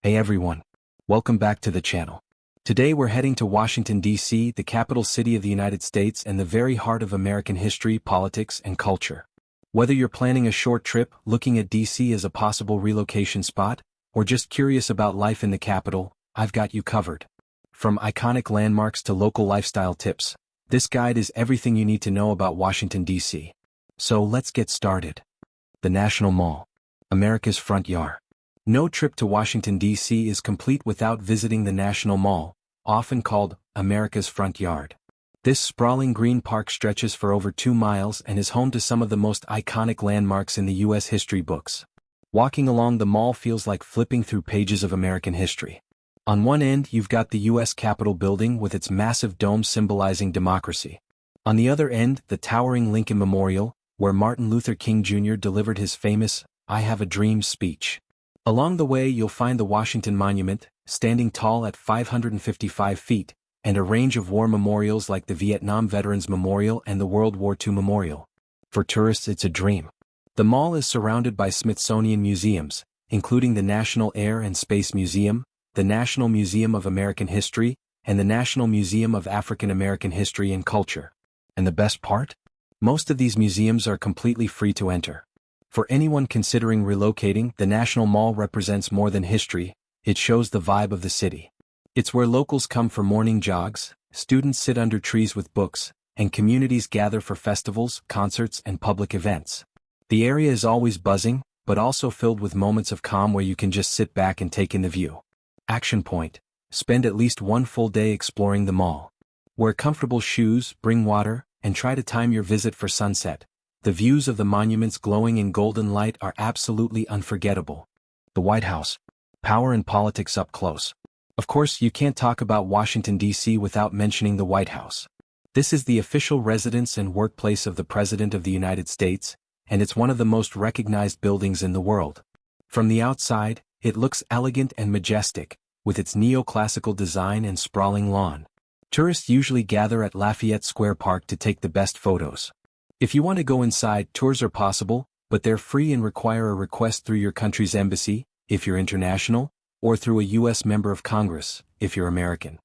Hey everyone. Welcome back to the channel. Today we're heading to Washington, D.C., the capital city of the United States and the very heart of American history, politics, and culture. Whether you're planning a short trip, looking at D.C. as a possible relocation spot, or just curious about life in the capital, I've got you covered. From iconic landmarks to local lifestyle tips, this guide is everything you need to know about Washington, D.C. So let's get started. The National Mall. America's front yard. No trip to Washington, D.C. is complete without visiting the National Mall, often called America's front yard. This sprawling green park stretches for over 2 miles and is home to some of the most iconic landmarks in the U.S. history books. Walking along the mall feels like flipping through pages of American history. On one end, you've got the U.S. Capitol building with its massive dome symbolizing democracy. On the other end, the towering Lincoln Memorial, where Martin Luther King Jr. delivered his famous "I Have a Dream" speech. Along the way you'll find the Washington Monument, standing tall at 555 feet, and a range of war memorials like the Vietnam Veterans Memorial and the World War II Memorial. For tourists it's a dream. The mall is surrounded by Smithsonian Museums, including the National Air and Space Museum, the National Museum of American History, and the National Museum of African American History and Culture. And the best part? Most of these museums are completely free to enter. For anyone considering relocating, the National Mall represents more than history, it shows the vibe of the city. It's where locals come for morning jogs, students sit under trees with books, and communities gather for festivals, concerts, and public events. The area is always buzzing, but also filled with moments of calm where you can just sit back and take in the view. Action point. Spend at least one full day exploring the mall. Wear comfortable shoes, bring water, and try to time your visit for sunset. The views of the monuments glowing in golden light are absolutely unforgettable. The White House. Power and politics up close. Of course, you can't talk about Washington, D.C. without mentioning the White House. This is the official residence and workplace of the President of the United States, and it's one of the most recognized buildings in the world. From the outside, it looks elegant and majestic, with its neoclassical design and sprawling lawn. Tourists usually gather at Lafayette Square Park to take the best photos. If you want to go inside, tours are possible, but they're free and require a request through your country's embassy, if you're international, or through a U.S. member of Congress, if you're American.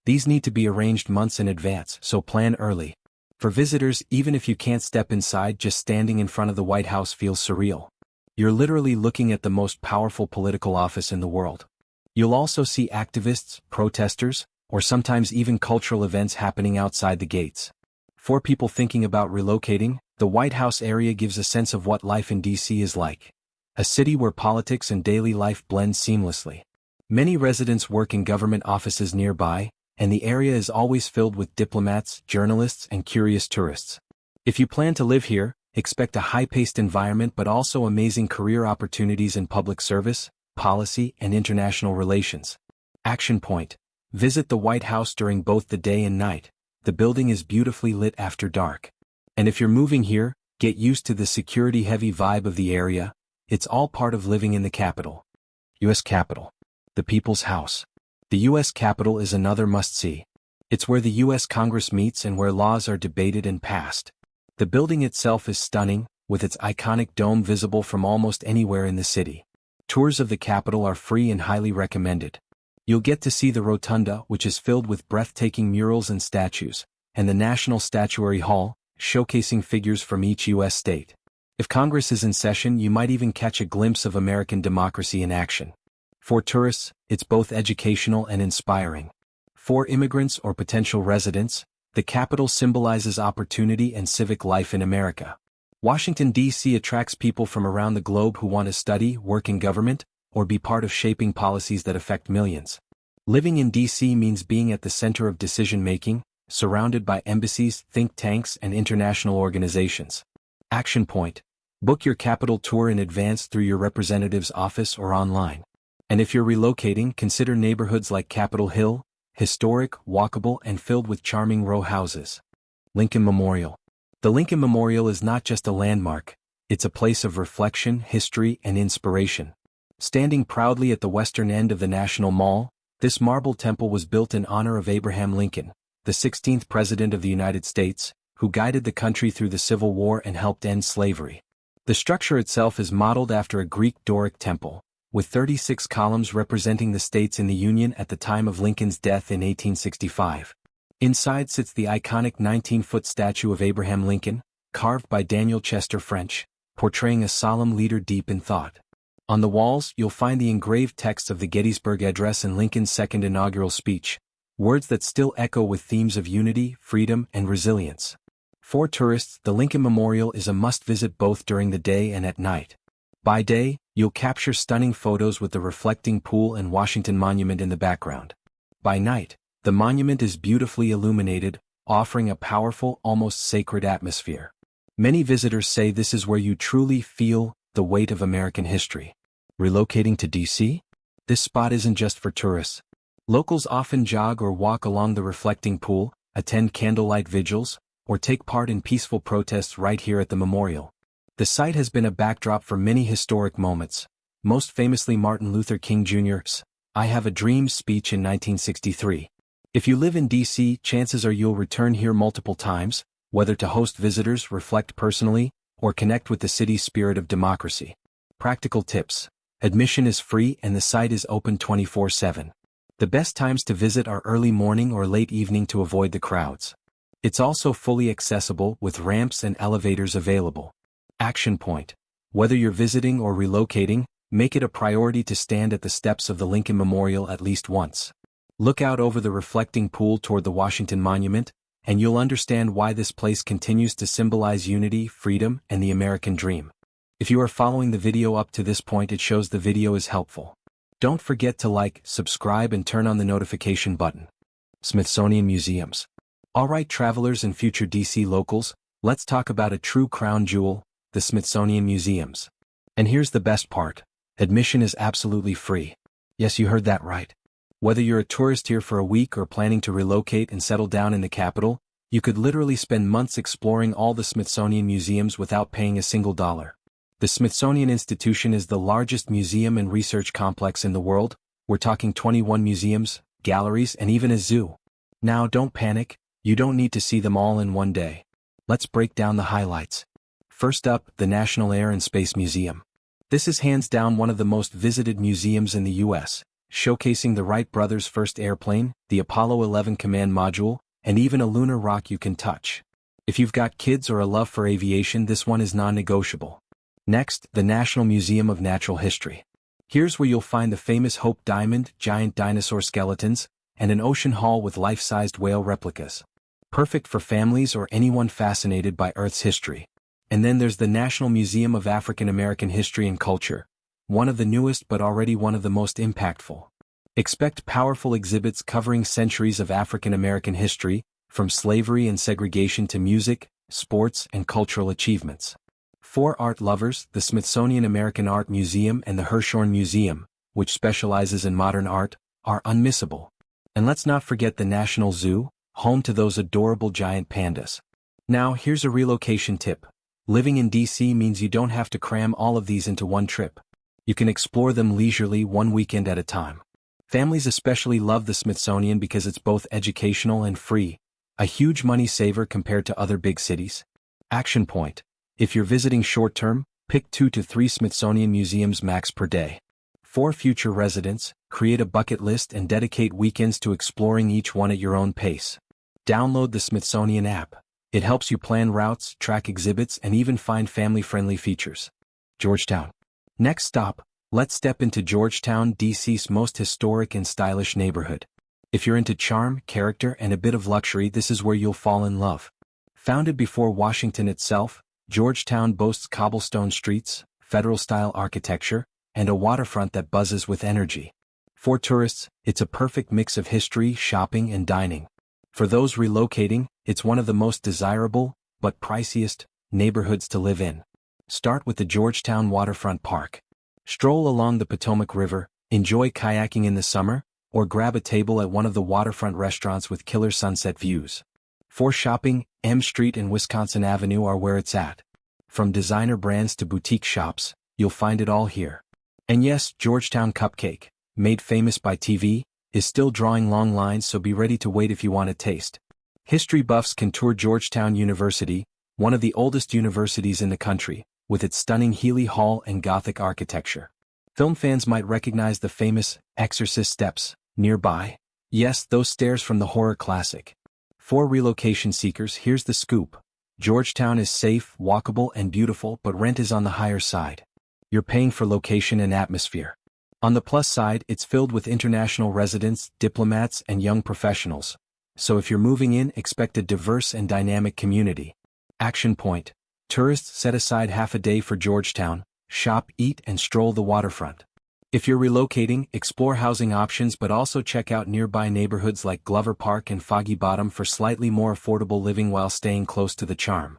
These need to be arranged months in advance, so plan early. For visitors, even if you can't step inside, just standing in front of the White House feels surreal. You're literally looking at the most powerful political office in the world. You'll also see activists, protesters, or sometimes even cultural events happening outside the gates. For people thinking about relocating, the White House area gives a sense of what life in D.C. is like. A city where politics and daily life blend seamlessly. Many residents work in government offices nearby, and the area is always filled with diplomats, journalists, and curious tourists. If you plan to live here, expect a high-paced environment but also amazing career opportunities in public service, policy, and international relations. Action point. Visit the White House during both the day and night. The building is beautifully lit after dark. And if you're moving here, get used to the security-heavy vibe of the area. It's all part of living in the capital. U.S. Capitol. The People's House. The U.S. Capitol is another must-see. It's where the U.S. Congress meets and where laws are debated and passed. The building itself is stunning, with its iconic dome visible from almost anywhere in the city. Tours of the Capitol are free and highly recommended. You'll get to see the Rotunda, which is filled with breathtaking murals and statues, and the National Statuary Hall, showcasing figures from each U.S. state. If Congress is in session, you might even catch a glimpse of American democracy in action. For tourists, it's both educational and inspiring. For immigrants or potential residents, the Capitol symbolizes opportunity and civic life in America. Washington, D.C. attracts people from around the globe who want to study, work in government, or be part of shaping policies that affect millions. Living in D.C. means being at the center of decision-making, surrounded by embassies, think tanks, and international organizations. Action point. Book your Capitol tour in advance through your representative's office or online. And if you're relocating, consider neighborhoods like Capitol Hill, historic, walkable, and filled with charming row houses. Lincoln Memorial. The Lincoln Memorial is not just a landmark, it's a place of reflection, history, and inspiration. Standing proudly at the western end of the National Mall, this marble temple was built in honor of Abraham Lincoln, the 16th President of the United States, who guided the country through the Civil War and helped end slavery. The structure itself is modeled after a Greek Doric temple, with 36 columns representing the states in the Union at the time of Lincoln's death in 1865. Inside sits the iconic 19-foot statue of Abraham Lincoln, carved by Daniel Chester French, portraying a solemn leader deep in thought. On the walls, you'll find the engraved text of the Gettysburg Address and Lincoln's second inaugural speech, words that still echo with themes of unity, freedom, and resilience. For tourists, the Lincoln Memorial is a must-visit both during the day and at night. By day, you'll capture stunning photos with the reflecting pool and Washington Monument in the background. By night, the monument is beautifully illuminated, offering a powerful, almost sacred atmosphere. Many visitors say this is where you truly feel the weight of American history. Relocating to DC? This spot isn't just for tourists. Locals often jog or walk along the reflecting pool, attend candlelight vigils, or take part in peaceful protests right here at the memorial. The site has been a backdrop for many historic moments, most famously Martin Luther King Jr.'s "I Have a Dream" speech in 1963. If you live in DC, chances are you'll return here multiple times, whether to host visitors, reflect personally, or connect with the city's spirit of democracy. Practical tips. Admission is free and the site is open 24/7. The best times to visit are early morning or late evening to avoid the crowds. It's also fully accessible with ramps and elevators available. Action point. Whether you're visiting or relocating, make it a priority to stand at the steps of the Lincoln Memorial at least once. Look out over the reflecting pool toward the Washington Monument, and you'll understand why this place continues to symbolize unity, freedom, and the American dream. If you are following the video up to this point, it shows the video is helpful. Don't forget to like, subscribe, and turn on the notification button. Smithsonian Museums. Alright travelers and future DC locals, let's talk about a true crown jewel, the Smithsonian Museums. And here's the best part. Admission is absolutely free. Yes, you heard that right. Whether you're a tourist here for a week or planning to relocate and settle down in the capital, you could literally spend months exploring all the Smithsonian museums without paying a single dollar. The Smithsonian Institution is the largest museum and research complex in the world. We're talking 21 museums, galleries, and even a zoo. Now don't panic, you don't need to see them all in one day. Let's break down the highlights. First up, the National Air and Space Museum. This is hands down one of the most visited museums in the U.S., showcasing the Wright brothers' first airplane, the Apollo 11 command module, and even a lunar rock you can touch. If you've got kids or a love for aviation, this one is non-negotiable. Next, the National Museum of Natural History. Here's where you'll find the famous Hope Diamond, giant dinosaur skeletons, and an ocean hall with life-sized whale replicas. Perfect for families or anyone fascinated by Earth's history. And then there's the National Museum of African American History and Culture, one of the newest but already one of the most impactful. Expect powerful exhibits covering centuries of African American history, from slavery and segregation to music, sports, and cultural achievements. For art lovers, the Smithsonian American Art Museum and the Hirshhorn Museum, which specializes in modern art, are unmissable. And let's not forget the National Zoo, home to those adorable giant pandas. Now here's a relocation tip. Living in DC means you don't have to cram all of these into one trip. You can explore them leisurely, one weekend at a time. Families especially love the Smithsonian because it's both educational and free, a huge money saver compared to other big cities. Action point. If you're visiting short-term, pick 2 to 3 Smithsonian museums max per day. For future residents, create a bucket list and dedicate weekends to exploring each one at your own pace. Download the Smithsonian app. It helps you plan routes, track exhibits, and even find family-friendly features. Georgetown. Next stop, let's step into Georgetown, DC's most historic and stylish neighborhood. If you're into charm, character, and a bit of luxury, this is where you'll fall in love. Founded before Washington itself, Georgetown boasts cobblestone streets, federal-style architecture, and a waterfront that buzzes with energy. For tourists, it's a perfect mix of history, shopping, and dining. For those relocating, it's one of the most desirable, but priciest, neighborhoods to live in. Start with the Georgetown Waterfront Park. Stroll along the Potomac River, enjoy kayaking in the summer, or grab a table at one of the waterfront restaurants with killer sunset views. For shopping, M Street and Wisconsin Avenue are where it's at. From designer brands to boutique shops, you'll find it all here. And yes, Georgetown Cupcake, made famous by TV, is still drawing long lines, so be ready to wait if you want a taste. History buffs can tour Georgetown University, one of the oldest universities in the country, with its stunning Healy Hall and Gothic architecture. Film fans might recognize the famous Exorcist steps nearby. Yes, those stairs from the horror classic. For relocation seekers, here's the scoop. Georgetown is safe, walkable, and beautiful, but rent is on the higher side. You're paying for location and atmosphere. On the plus side, it's filled with international residents, diplomats, and young professionals. So if you're moving in, expect a diverse and dynamic community. Action point. Tourists set aside half a day for Georgetown, shop, eat, and stroll the waterfront. If you're relocating, explore housing options but also check out nearby neighborhoods like Glover Park and Foggy Bottom for slightly more affordable living while staying close to the charm.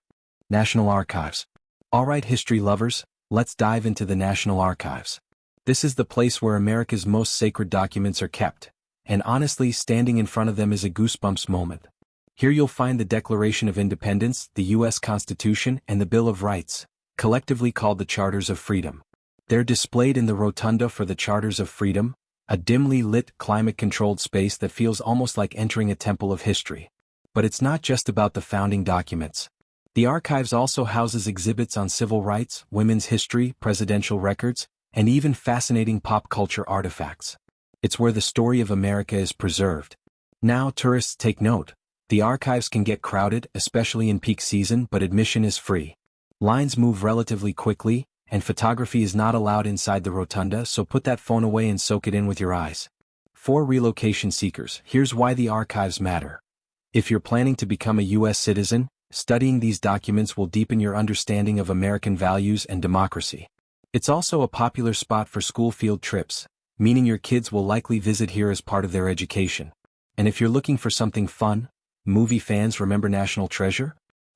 National Archives. Alright, history lovers, let's dive into the National Archives. This is the place where America's most sacred documents are kept, and honestly, standing in front of them is a goosebumps moment. Here you'll find the Declaration of Independence, the U.S. Constitution, and the Bill of Rights, collectively called the Charters of Freedom. They're displayed in the rotunda for the Charters of Freedom, a dimly lit, climate-controlled space that feels almost like entering a temple of history. But it's not just about the founding documents. The archives also houses exhibits on civil rights, women's history, presidential records, and even fascinating pop culture artifacts. It's where the story of America is preserved. Now, tourists, take note. The archives can get crowded, especially in peak season, but admission is free. Lines move relatively quickly, and photography is not allowed inside the rotunda, so put that phone away and soak it in with your eyes. For relocation seekers, here's why the archives matter. If you're planning to become a U.S. citizen, studying these documents will deepen your understanding of American values and democracy. It's also a popular spot for school field trips, meaning your kids will likely visit here as part of their education. And if you're looking for something fun, movie fans remember National Treasure?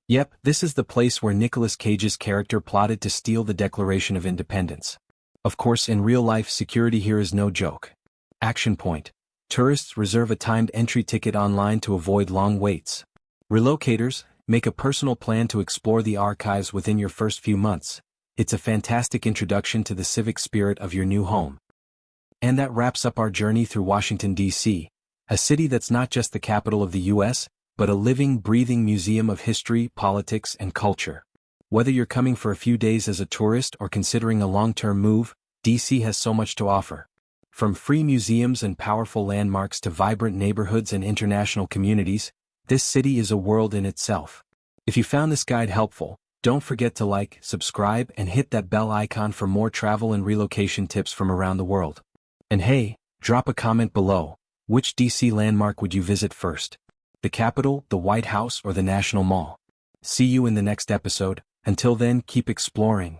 Yep, this is the place where Nicolas Cage's character plotted to steal the Declaration of Independence. Of course, in real life, security here is no joke. Action point. Tourists reserve a timed entry ticket online to avoid long waits. Relocators, make a personal plan to explore the archives within your first few months. It's a fantastic introduction to the civic spirit of your new home. And that wraps up our journey through Washington, D.C., a city that's not just the capital of the U.S., but a living, breathing museum of history, politics, and culture. Whether you're coming for a few days as a tourist or considering a long-term move, D.C. has so much to offer. From free museums and powerful landmarks to vibrant neighborhoods and international communities, this city is a world in itself. If you found this guide helpful, don't forget to like, subscribe, and hit that bell icon for more travel and relocation tips from around the world. And hey, drop a comment below. Which D.C. landmark would you visit first? The Capitol, the White House, or the National Mall? See you in the next episode. Until then, keep exploring.